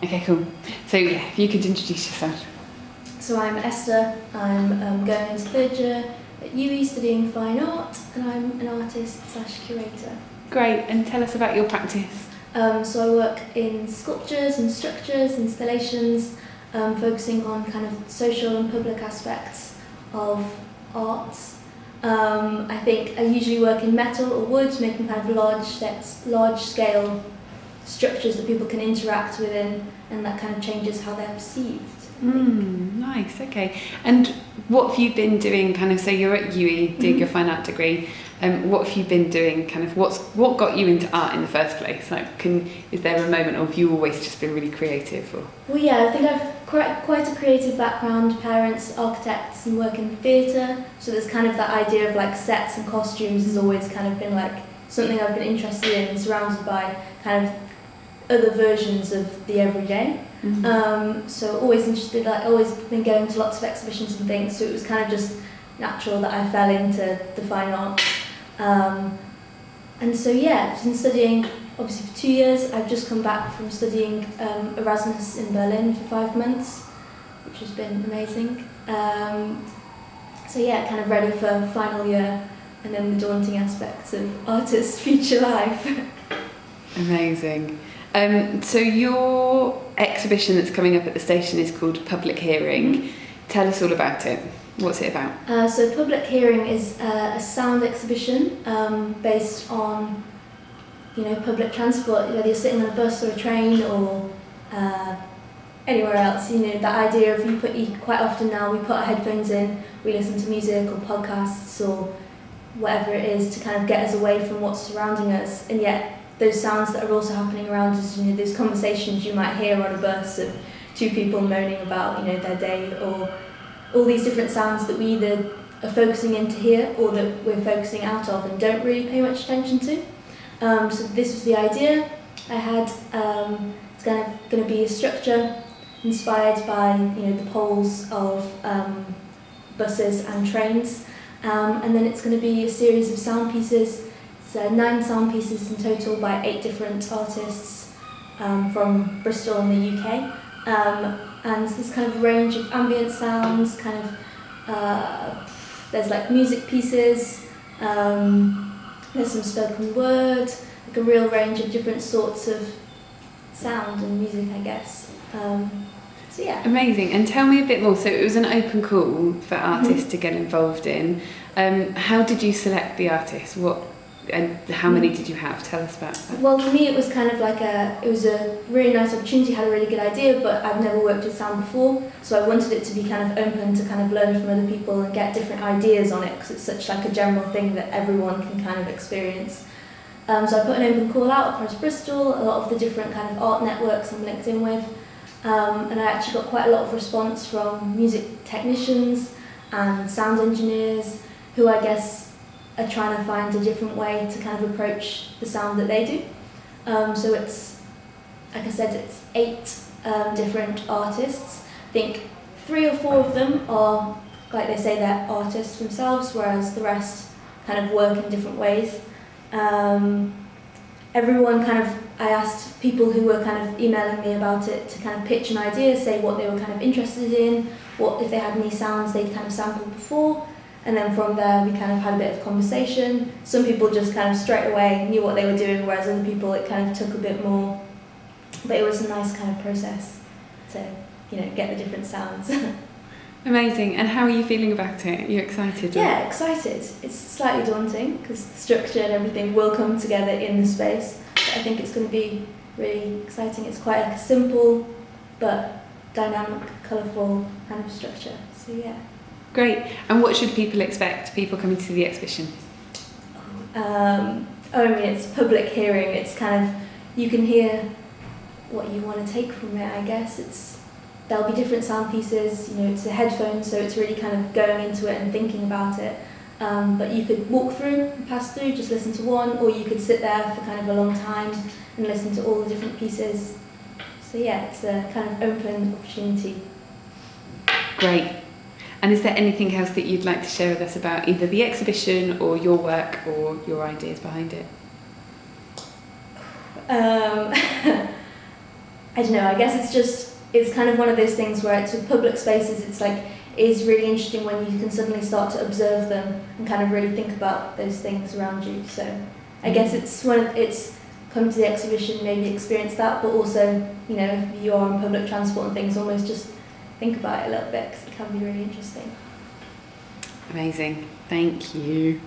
Okay, cool. So yeah, if you could introduce yourself. So I'm Esther, I'm going into third year at UE studying fine art, and I'm an artist/curator. Great, and tell us about your practice. So I work in sculptures and structures, installations, focusing on kind of social and public aspects of arts. I think I usually work in metal or wood, making kind of large scale structures that people can interact within, and that kind of changes how they're perceived. Nice, okay. And what have you been doing so you're at UE doing your fine art degree, what have you been doing, what got you into art in the first place? Is there a moment, or have you always just been really creative? Or? Well, yeah, I think I've quite a creative background, parents, architects, and work in theatre, so there's kind of that idea of like sets and costumes has always kind of been like something I've been interested in, and surrounded by kind of other versions of the everyday. So always interested, always been going to lots of exhibitions and things, so it was kind of just natural that I fell into the fine arts. And so yeah, I've been studying obviously for 2 years. I've just come back from studying Erasmus in Berlin for 5 months, which has been amazing. So yeah, kind of ready for final year, and then the daunting aspects of artist future life. Amazing. So your exhibition that's coming up at the station is called Public Hearing. Tell us all about it. What's it about? So Public Hearing is a sound exhibition based on, public transport, whether you're sitting on a bus or a train or anywhere else. The idea of quite often now we put our headphones in, we listen to music or podcasts or whatever it is to kind of get us away from what's surrounding us, and yet those sounds that are also happening around us, those conversations you might hear on a bus of two people moaning about, their day, or all these different sounds that we either are focusing in to hear or that we're focusing out of and don't really pay much attention to. So this was the idea I had. It's going to be a structure inspired by, the poles of buses and trains, and then it's going to be a series of sound pieces. So 9 sound pieces in total by 8 different artists from Bristol in the UK. And this kind of range of ambient sounds, there's like music pieces, there's some spoken word, like a real range of different sorts of sound and music, I guess. So yeah. Amazing. And tell me a bit more. So it was an open call for artists to get involved in. How did you select the artists? And how many did you have? Tell us about that. Well, for me it was kind of like it was a really nice opportunity, had a really good idea, but I've never worked with sound before, so I wanted it to be kind of open to kind of learn from other people and get different ideas on it, because it's such like a general thing that everyone can kind of experience. So I put an open call out across Bristol, a lot of the different kind of art networks I'm linked in with, and I actually got quite a lot of response from music technicians and sound engineers who I guess are trying to find a different way to kind of approach the sound that they do. So it's, like I said, it's 8 different artists. I think 3 or 4 of them are, like they say, they're artists themselves, whereas the rest kind of work in different ways. Everyone I asked people who were kind of emailing me about it to kind of pitch an idea, say what they were kind of interested in, what if they had any sounds they'd kind of sampled before. And then from there we kind of had a bit of conversation. Some people just kind of straight away knew what they were doing, whereas other people it kind of took a bit more. But it was a nice kind of process to, get the different sounds. Amazing. And how are you feeling about it? Are you excited? Yeah, excited. It's slightly daunting because the structure and everything will come together in the space. But I think it's going to be really exciting. It's quite like a simple but dynamic, colourful kind of structure. So yeah. Great. And what should people expect, people coming to see the exhibition? It's public hearing. It's kind of, you can hear what you want to take from it, I guess. There'll be different sound pieces, it's a headphone, so it's really kind of going into it and thinking about it. But you could walk through and pass through, just listen to one, or you could sit there for kind of a long time and listen to all the different pieces. So yeah, it's a kind of open opportunity. Great. And is there anything else that you'd like to share with us about either the exhibition or your work or your ideas behind it? I don't know, I guess it's kind of one of those things where it's with public spaces, it's like, it is really interesting when you can suddenly start to observe them and kind of really think about those things around you. So I guess it's come to the exhibition, maybe experience that, but also, you know, if you are on public transport and things, almost just think about it a little bit, because it can be really interesting. Amazing. Thank you.